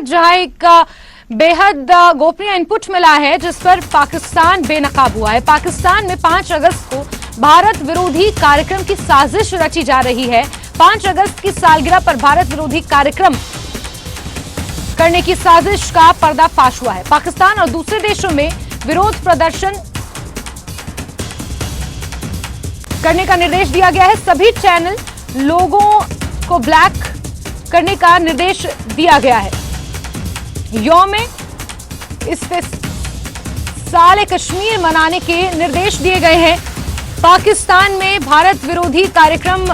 जहां एक बेहद गोपनीय इनपुट मिला है जिस पर पाकिस्तान बेनकाब हुआ है। पाकिस्तान में 5 अगस्त को भारत विरोधी कार्यक्रम की साजिश रची जा रही है। 5 अगस्त की सालगिरह पर भारत विरोधी कार्यक्रम करने की साजिश का पर्दाफाश हुआ है। पाकिस्तान और दूसरे देशों में विरोध प्रदर्शन करने का निर्देश दिया गया है। सभी चैनल लोगों को ब्लैक करने का निर्देश दिया गया है। यौम इस्तिसाल कश्मीर मनाने के निर्देश दिए गए हैं। पाकिस्तान में भारत विरोधी कार्यक्रम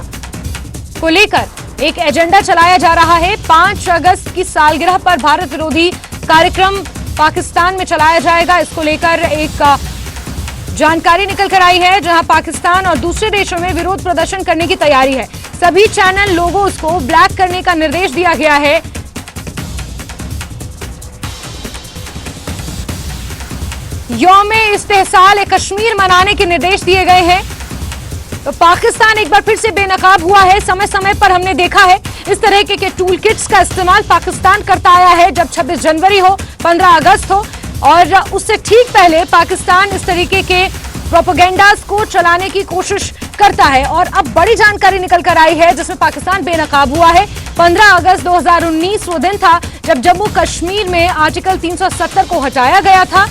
को लेकर एक एजेंडा चलाया जा रहा है। 5 अगस्त की सालगिरह पर भारत विरोधी कार्यक्रम पाकिस्तान में चलाया जाएगा। इसको लेकर एक जानकारी निकल कर आई है जहां पाकिस्तान और दूसरे देशों में विरोध प्रदर्शन करने की तैयारी है। सभी चैनल लोगों को ब्लैक करने का निर्देश दिया गया है। यौम इस्तिसाल कश्मीर मनाने के निर्देश दिए गए हैं। तो पाकिस्तान एक बार फिर से बेनकाब हुआ है। समय समय पर हमने देखा है इस तरह के टूल किट्स का इस्तेमाल पाकिस्तान करता आया है। जब 26 जनवरी हो, 15 अगस्त हो और उससे ठीक पहले पाकिस्तान इस तरीके के प्रोपेगेंडास को चलाने की कोशिश करता है। और अब बड़ी जानकारी निकल कर आई है जिसमें पाकिस्तान बेनकाब हुआ है। 15 अगस्त 2019 वो दिन था जब जम्मू कश्मीर में आर्टिकल 370 को हटाया गया था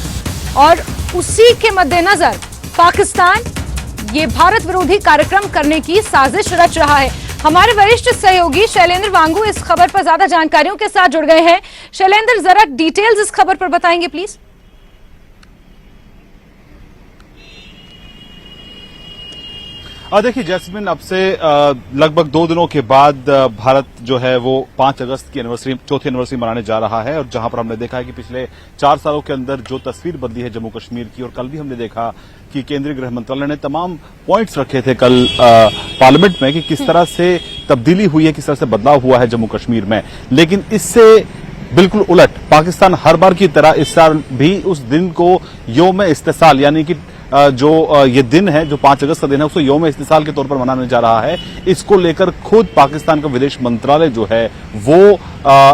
और उसी के मद्देनजर पाकिस्तान ये भारत विरोधी कार्यक्रम करने की साजिश रच रहा है। हमारे वरिष्ठ सहयोगी शैलेंद्र वांगू इस खबर पर ज्यादा जानकारियों के साथ जुड़ गए हैं। शैलेंद्र, जरा डिटेल्स इस खबर पर बताएंगे प्लीज। देखिए जैस्मिन, अब से लगभग 2 दिनों के बाद भारत जो है वो 5 अगस्त की एनिवर्सरी, चौथी एनिवर्सरी मनाने जा रहा है। और जहां पर हमने देखा है कि पिछले 4 सालों के अंदर जो तस्वीर बदली है जम्मू कश्मीर की, और कल भी हमने देखा कि केंद्रीय गृह मंत्रालय ने तमाम पॉइंट्स रखे थे कल पार्लियामेंट में कि किस तरह से तब्दीली हुई है, किस तरह से बदलाव हुआ है जम्मू कश्मीर में। लेकिन इससे बिल्कुल उलट पाकिस्तान हर बार की तरह इस साल भी उस दिन को यौम इस्तिसाल, यानी कि जो ये दिन है, जो 5 अगस्त का दिन है, उसको यौम इस्तिसाल के तौर पर मनाने जा रहा है। इसको लेकर खुद पाकिस्तान का विदेश मंत्रालय जो है वो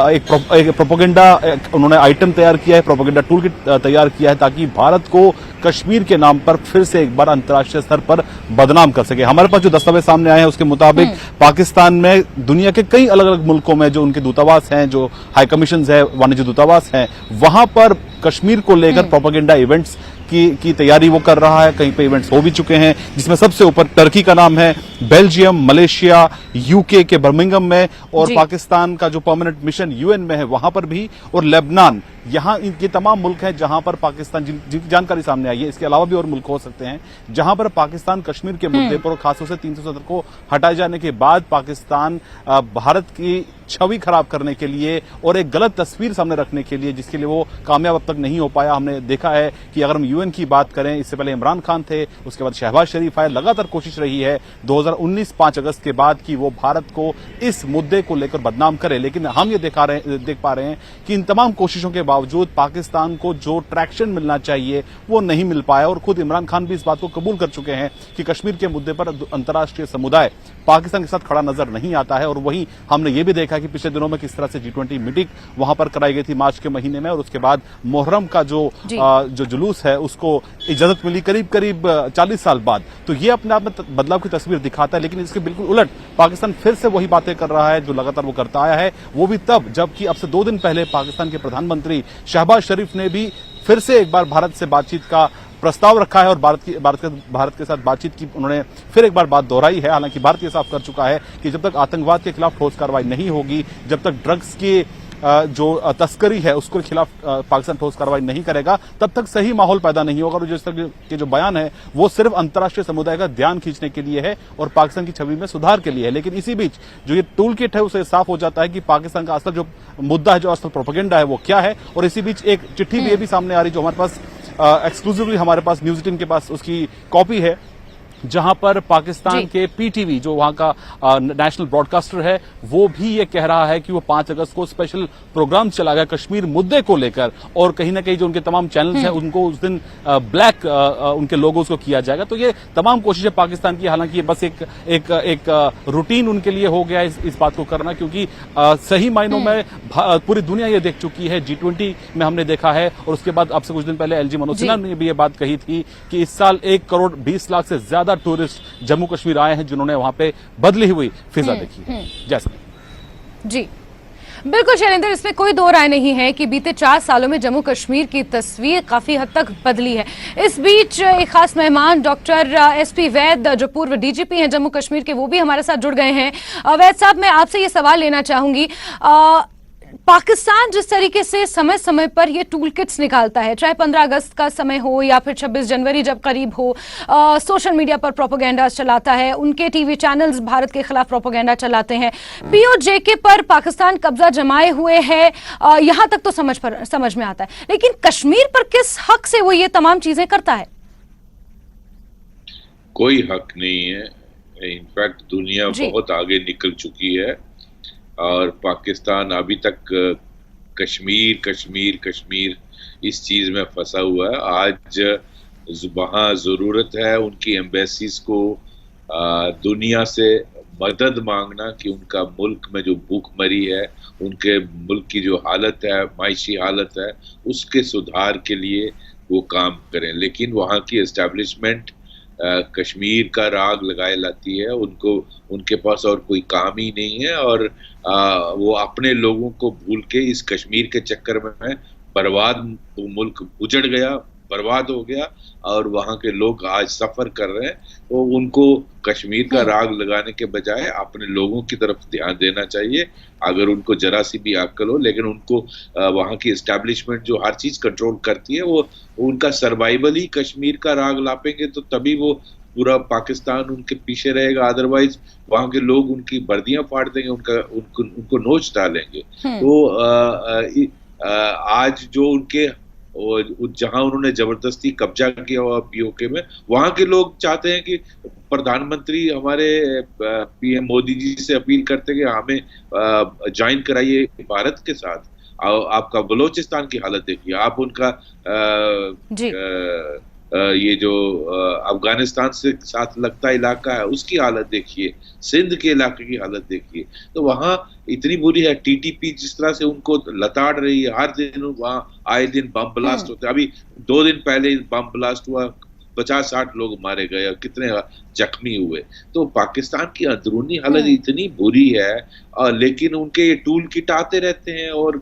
एक प्रोपेगेंडा उन्होंने आइटम तैयार किया है, प्रोपेगेंडा टूल किट तैयार किया है ताकि भारत को कश्मीर के नाम पर फिर से एक बार अंतर्राष्ट्रीय स्तर पर बदनाम कर सके। हमारे पास जो दस्तावेज सामने आए हैं उसके मुताबिक पाकिस्तान में दुनिया के कई अलग अलग मुल्कों में जो उनके दूतावास हैं, जो हाई कमीशन है, वाणिज्य दूतावास हैं, वहां पर कश्मीर को लेकर प्रोपेगेंडा इवेंट्स की तैयारी वो कर रहा है। कहीं पे इवेंट्स हो भी चुके हैं जिसमें सबसे ऊपर टर्की का नाम है, बेल्जियम, मलेशिया, यूके के बर्मिंघम में, और पाकिस्तान का जो परमानेंट मिशन यूएन में है वहां पर भी, और लेबनान। यहां ये तमाम मुल्क हैं जहां पर पाकिस्तान, जिनकी जानकारी सामने आई है, इसके अलावा भी और मुल्क हो सकते हैं जहां पर पाकिस्तान कश्मीर के मुद्दे पर, खासतौर से 370 को हटाए जाने के बाद पाकिस्तान भारत की छवि खराब करने के लिए और एक गलत तस्वीर सामने रखने के लिए, जिसके लिए वो कामयाब अब तक नहीं हो पाया। हमने देखा है कि अगर हम यूएन की बात करें, इससे पहले इमरान खान थे, उसके बाद शहबाज शरीफ आए, लगातार कोशिश रही है 2019 5 अगस्त के बाद कि वो भारत को इस मुद्दे को लेकर बदनाम करे। लेकिन हम ये देख पा रहे हैं कि इन तमाम कोशिशों के बावजूद पाकिस्तान को जो ट्रैक्शन मिलना चाहिए वो नहीं मिल पाया। और खुद इमरान खान भी इस बात को कबूल कर चुके हैं कि कश्मीर के मुद्दे पर अंतर्राष्ट्रीय समुदाय पाकिस्तान के साथ खड़ा नजर नहीं आता है। और वहीं हमने ये भी देखा कि पिछले दिनों में किस तरह से G20 मीटिंग वहां पर कराई गई थी मार्च के महीने में, और उसके बाद मुहर्रम का जो जुलूस है उसको इजाजत मिली करीब 40 साल बाद। तो ये अपने आप में बदलाव की तस्वीर दिखाता है। लेकिन इसके बिल्कुल उलट पाकिस्तान फिर से वही बातें कर रहा है जो लगातार वो करता आया है, वो भी तब जबकि अब से 2 दिन पहले पाकिस्तान के प्रधानमंत्री शहबाज शरीफ ने भी फिर से एक बार भारत से बातचीत का प्रस्ताव रखा है और भारत के साथ बातचीत की उन्होंने फिर एक बार बात दोहराई है। हालांकि भारत ये साफ कर चुका है कि जब तक आतंकवाद के खिलाफ ठोस कार्रवाई नहीं होगी, जब तक ड्रग्स की जो तस्करी है उसके खिलाफ पाकिस्तान ठोस कार्रवाई नहीं करेगा, तब तक सही माहौल पैदा नहीं होगा। और जिस तरह के जो बयान है वो सिर्फ अंतर्राष्ट्रीय समुदाय का ध्यान खींचने के लिए है और पाकिस्तान की छवि में सुधार के लिए है। लेकिन इसी बीच जो ये टूल किट है उसे साफ हो जाता है कि पाकिस्तान का असल जो मुद्दा है, जो असल प्रोपेगेंडा है वो क्या है। और इसी बीच एक चिट्ठी भी ये भी सामने आ रही जो हमारे पास एक्सक्लूसिवली हमारे पास न्यूज 18 के पास उसकी कॉपी है, जहां पर पाकिस्तान जी। के पीटीवी जो वहां का नेशनल ब्रॉडकास्टर है वो भी ये कह रहा है कि वो 5 अगस्त को स्पेशल प्रोग्राम चलाएगा कश्मीर मुद्दे को लेकर, और कहीं ना कहीं जो उनके तमाम चैनल्स हैं उनको उस दिन ब्लैक उनके लोगोस को किया जाएगा। तो ये तमाम कोशिशें पाकिस्तान की, हालांकि ये बस एक रूटीन उनके लिए हो गया इस बात को करना, क्योंकि सही मायनों में पूरी दुनिया ये देख चुकी है। G20 में हमने देखा है, और उसके बाद अब से कुछ दिन पहले एलजी मनोज सिन्हा ने भी ये बात कही थी कि इस साल 1 करोड़ 20 लाख से ज्यादा टूरिस्ट जम्मू कश्मीर आए हैं जिन्होंने वहां पे बदली हुई फिजा देखी है। जैसे जी बिल्कुल शैलेंद्र, इसमें कोई दो राय नहीं है कि बीते 4 सालों में जम्मू कश्मीर की तस्वीर काफी हद तक बदली है। इस बीच एक खास मेहमान डॉक्टर SP वैद, जो पूर्व DGP हैं जम्मू कश्मीर के, वो भी हमारे साथ जुड़ गए हैं। वैद साहब, मैं आपसे ये सवाल लेना चाहूंगी, पाकिस्तान जिस तरीके से समय समय पर ये टूल किट्स निकालता है, चाहे 15 अगस्त का समय हो या फिर 26 जनवरी जब करीब हो, सोशल मीडिया पर प्रोपेगेंडा चलाता है, उनके टीवी चैनल्स भारत के खिलाफ प्रोपेगेंडा चलाते हैं, POJK पर पाकिस्तान कब्जा जमाए हुए है, यहां तक तो समझ में आता है, लेकिन कश्मीर पर किस हक से वो ये तमाम चीजें करता है? कोई हक नहीं है। इनफैक्ट दुनिया बहुत आगे निकल चुकी है और पाकिस्तान अभी तक कश्मीर कश्मीर कश्मीर इस चीज में फंसा हुआ है। आज वहाँ जरूरत है उनकी एम्बेसीज को दुनिया से मदद मांगना कि उनका मुल्क में जो भूखमरी है, उनके मुल्क की जो हालत है, मायशी हालत है, उसके सुधार के लिए वो काम करें। लेकिन वहाँ की एस्टेब्लिशमेंट कश्मीर का राग लगाए लाती है। उनके पास और कोई काम ही नहीं है, और वो अपने लोगों को भूल के इस कश्मीर के चक्कर में मुल्क उजड़ गया, बर्बाद हो गया, और वहाँ के लोग आज सफर कर रहे हैं। तो उनको कश्मीर का राग लगाने के बजाय अपने लोगों की तरफ ध्यान देना चाहिए, अगर उनको जरा सी भी अक्ल हो। लेकिन उनको वहाँ की एस्टैब्लिशमेंट जो हर चीज कंट्रोल करती है, वो उनका सर्वाइवल ही कश्मीर का राग लापेंगे तो तभी वो पूरा पाकिस्तान उनके पीछे रहेगा। अदरवाइज वहाँ के लोग उनकी वर्दियां फाड़ देंगे, उनको नोच डालेंगे। तो आज जो उनके जहां उन्होंने जबरदस्ती कब्जा किया हुआ POK में, वहां के लोग चाहते हैं कि प्रधानमंत्री हमारे PM मोदी जी से अपील करते हैं कि हमें ज्वाइन कराइए भारत के साथ। आपका बलोचिस्तान की हालत देखिए, आप उनका ये जो अफगानिस्तान से साथ लगता इलाका है उसकी हालत देखिए, सिंध के इलाके की हालत देखिए। तो वहाँ इतनी बुरी है। TTP जिस तरह से उनको लताड़ रही है, हर दिन वहाँ आए दिन बम ब्लास्ट होते हैं। अभी 2 दिन पहले बम ब्लास्ट हुआ, 50-60 लोग मारे गए और कितने जख्मी हुए। तो पाकिस्तान की अंदरूनी हालत इतनी बुरी है, लेकिन उनके ये टूल किट आते रहते हैं और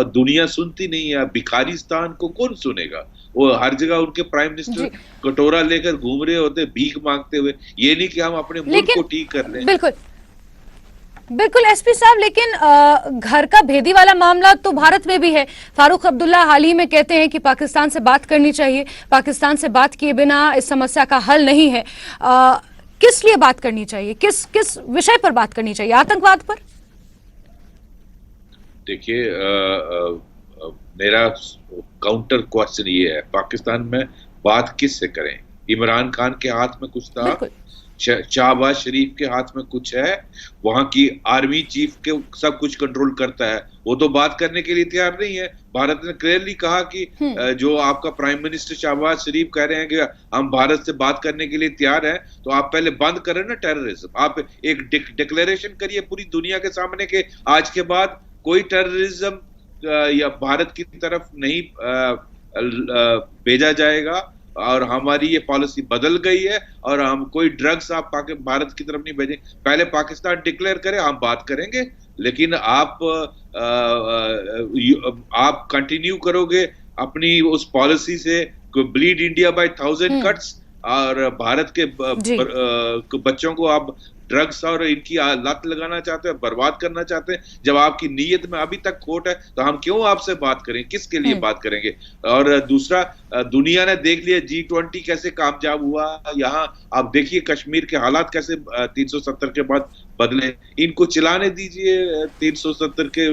दुनिया सुनती नहीं है। भिखारिस्तान को कौन सुनेगा? वो हर जगह उनके प्राइम मिनिस्टर कटोरा लेकर घूम रहे होते, भीख मांगते हुए। ये नहीं कि हम अपने मुल्क को ठीक कर लें। बिल्कुल बिल्कुल SP साहब, लेकिन घर का भेदी वाला मामला तो भारत में भी है। फारूक अब्दुल्ला हाल ही में कहते हैं कि पाकिस्तान से बात करनी चाहिए, पाकिस्तान से बात किए बिना इस समस्या का हल नहीं है। किस लिए बात करनी चाहिए, किस विषय पर बात करनी चाहिए? आतंकवाद पर? देखिए, मेरा काउंटर क्वेश्चन ये है, पाकिस्तान में बात किस से करें? इमरान खान के हाथ में कुछ था, शहबाज शरीफ के हाथ में कुछ है, वहां की आर्मी चीफ के सब कुछ कंट्रोल करता है, वो तो बात करने के लिए तैयार नहीं है। भारत ने क्लियरली कहा कि जो आपका प्राइम मिनिस्टर शहबाज शरीफ कह रहे हैं कि हम भारत से बात करने के लिए तैयार हैं, तो आप पहले बंद करें ना टेररिज्म। आप एक डिक्लेरेशन करिए पूरी दुनिया के सामने के आज के बाद कोई टेररिज्म या भारत की तरफ नहीं भेजा जाएगा, और हमारी ये पॉलिसी बदल गई है, और हम कोई ड्रग्स आप भारत की तरफ नहीं भेजें। पहले पाकिस्तान डिक्लेयर करे, हम बात करेंगे। लेकिन आप कंटिन्यू करोगे अपनी उस पॉलिसी से, ब्लीड इंडिया बाय 1000 कट्स, और भारत के बच्चों को आप ड्रग्स और इनकी लत लगाना चाहते हैं, बर्बाद करना चाहते हैं। जब आपकी नीयत में अभी तक खोट है, तो हम क्यों आपसे बात करें? किसके लिए बात करेंगे? और दूसरा, दुनिया ने देख लिया G20 कैसे कामयाब हुआ। यहाँ आप देखिए कश्मीर के हालात कैसे 370 के बाद बदले। इनको चलाने दीजिए। 370 के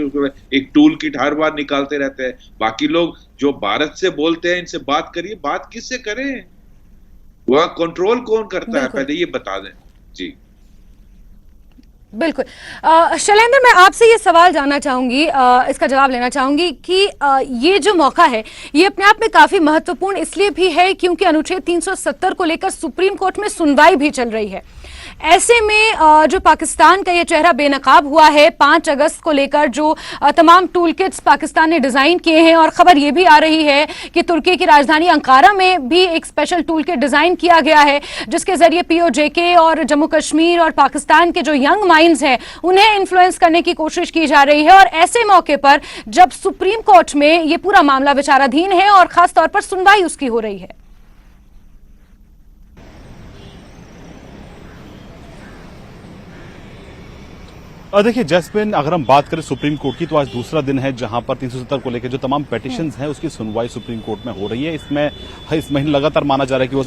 एक टूल किट हर बार निकालते रहते हैं। बाकी लोग जो भारत से बोलते हैं, इनसे बात करिए। बात किससे करें? वह कंट्रोल कौन करता है, पहले ये बता दें जी। बिल्कुल। शैलेंद्र, मैं आपसे ये सवाल जानना चाहूंगी, इसका जवाब लेना चाहूंगी कि ये जो मौका है ये अपने आप में काफी महत्वपूर्ण इसलिए भी है क्योंकि अनुच्छेद 370 को लेकर सुप्रीम कोर्ट में सुनवाई भी चल रही है। ऐसे में जो पाकिस्तान का ये चेहरा बेनकाब हुआ है 5 अगस्त को लेकर, जो तमाम टूल किट्स पाकिस्तान ने डिजाइन किए हैं, और खबर ये भी आ रही है कि तुर्की की राजधानी अंकारा में भी एक स्पेशल टूल किट डिजाइन किया गया है जिसके जरिए पीओजेके और जम्मू कश्मीर और पाकिस्तान के जो यंग माइंड्स हैं उन्हें इन्फ्लुएंस करने की कोशिश की जा रही है। और ऐसे मौके पर जब सुप्रीम कोर्ट में ये पूरा मामला विचाराधीन है और खासतौर पर सुनवाई उसकी हो रही है। देखिए जैस्मिन, अगर हम बात करें सुप्रीम कोर्ट की तो आज दूसरा दिन है जहां पर 370 को लेकर जो तमाम पेटिशंस हैं उसकी सुनवाई सुप्रीम कोर्ट में हो रही है। इसमें इस महीने लगातार माना जा रहा है कि वो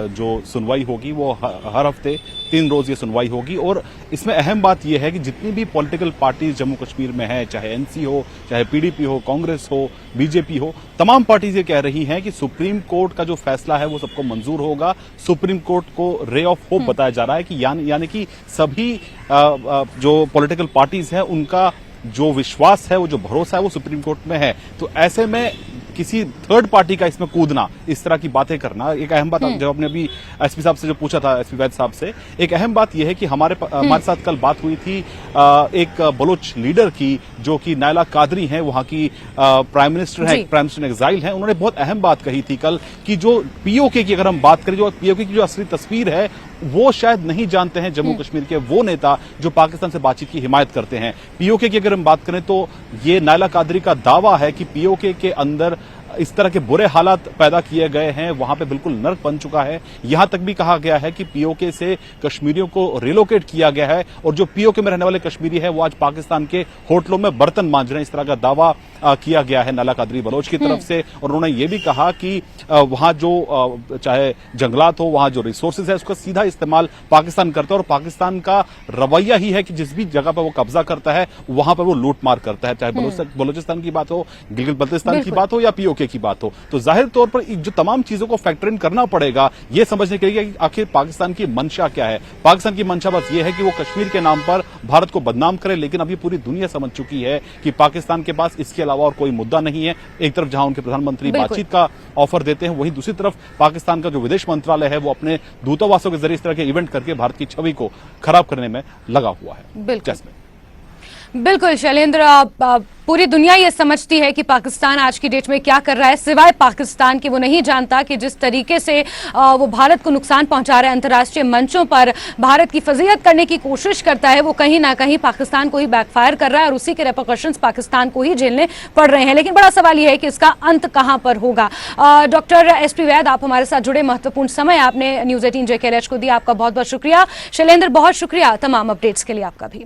जो सुनवाई होगी वो हर हफ्ते 3 रोज ये सुनवाई होगी। और इसमें अहम बात यह है कि जितनी भी पॉलिटिकल पार्टीज जम्मू कश्मीर में है, चाहे एनसी हो, चाहे पीडीपी हो, कांग्रेस हो, बीजेपी हो, तमाम पार्टीज ये कह रही हैं कि सुप्रीम कोर्ट का जो फैसला है वो सबको मंजूर होगा। सुप्रीम कोर्ट को रे ऑफ होप बताया जा रहा है कि यानी कि सभी जो पॉलिटिकल पार्टीज हैं उनका जो विश्वास है, वो जो भरोसा है वो सुप्रीम कोर्ट में है। तो ऐसे में किसी थर्ड पार्टी का इसमें कूदना, इस तरह की बातें करना, एक अहम बात जब आपने अभी एसपी साहब से जो पूछा था, एसपी वैद साहब से, एक अहम बात यह है कि हमारे साथ कल बात हुई थी एक बलोच लीडर की जो कि नायला कादरी हैं, वहां की प्राइम मिनिस्टर हैं, प्राइम मिनिस्टर एग्जाइल हैं। उन्होंने बहुत अहम बात कही थी कल कि जो पीओके की अगर हम बात करें, जो पीओके की जो असली तस्वीर है वो शायद नहीं जानते हैं जम्मू कश्मीर के वो नेता जो पाकिस्तान से बातचीत की हिमायत करते हैं। पीओके की अगर हम बात करें तो ये नायला कादरी का दावा है कि पीओके के अंदर इस तरह के बुरे हालात पैदा किए गए हैं, वहां पे बिल्कुल नर्क बन चुका है। यहां तक भी कहा गया है कि पीओके से कश्मीरियों को रिलोकेट किया गया है और जो पीओके में रहने वाले कश्मीरी है वो आज पाकिस्तान के होटलों में बर्तन मांज रहे हैं। इस तरह का दावा किया गया है नायला कादरी बलोच की तरफ से। और उन्होंने ये भी कहा कि वहां जो चाहे जंगलात हो, वहां जो रिसोर्सेज है उसका सीधा इस्तेमाल पाकिस्तान करता है और पाकिस्तान का रवैया ही है कि जिस भी जगह पर वो कब्जा करता है वहां पर वो लूटमार करता है, चाहे बलोचिस्तान की बात हो, गिलगित बल्तिस्तान की बात हो या पीओके की बात हो। तो जाहिर तौर पर जो तमाम चीजों को फैक्टर इन करना पड़ेगा ये समझने के लिए कि आखिर पाकिस्तान की मंशा क्या है। पाकिस्तान की मंशा बस ये है कि वो कश्मीर के नाम पर भारत को बदनाम करे, लेकिन अभी पूरी दुनिया समझ चुकी है कि पाकिस्तान के पास इसके अलावा और कोई मुद्दा नहीं है। एक तरफ जहां उनके प्रधानमंत्री बातचीत का ऑफर देते हैं, वहीं दूसरी तरफ पाकिस्तान का जो विदेश मंत्रालय है वो अपने दूतावासों के जरिए इस तरह के इवेंट करके भारत की छवि को खराब करने में लगा हुआ है। बिल्कुल शैलेंद्र, पूरी दुनिया ये समझती है कि पाकिस्तान आज की डेट में क्या कर रहा है। सिवाय पाकिस्तान के वो नहीं जानता कि जिस तरीके से वो भारत को नुकसान पहुंचा रहा है, अंतर्राष्ट्रीय मंचों पर भारत की फजीहत करने की कोशिश करता है, वो कहीं ना कहीं पाकिस्तान को ही बैकफायर कर रहा है और उसी के रेपरकशंस पाकिस्तान को ही झेलने पड़ रहे हैं। लेकिन बड़ा सवाल यह है कि इसका अंत कहां पर होगा। डॉक्टर एसपी वैद, आप हमारे साथ जुड़े, महत्वपूर्ण समय आपने न्यूज 18 JKRH को दिया, आपका बहुत बहुत शुक्रिया। शैलेंद्र, बहुत शुक्रिया तमाम अपडेट्स के लिए आपका भी।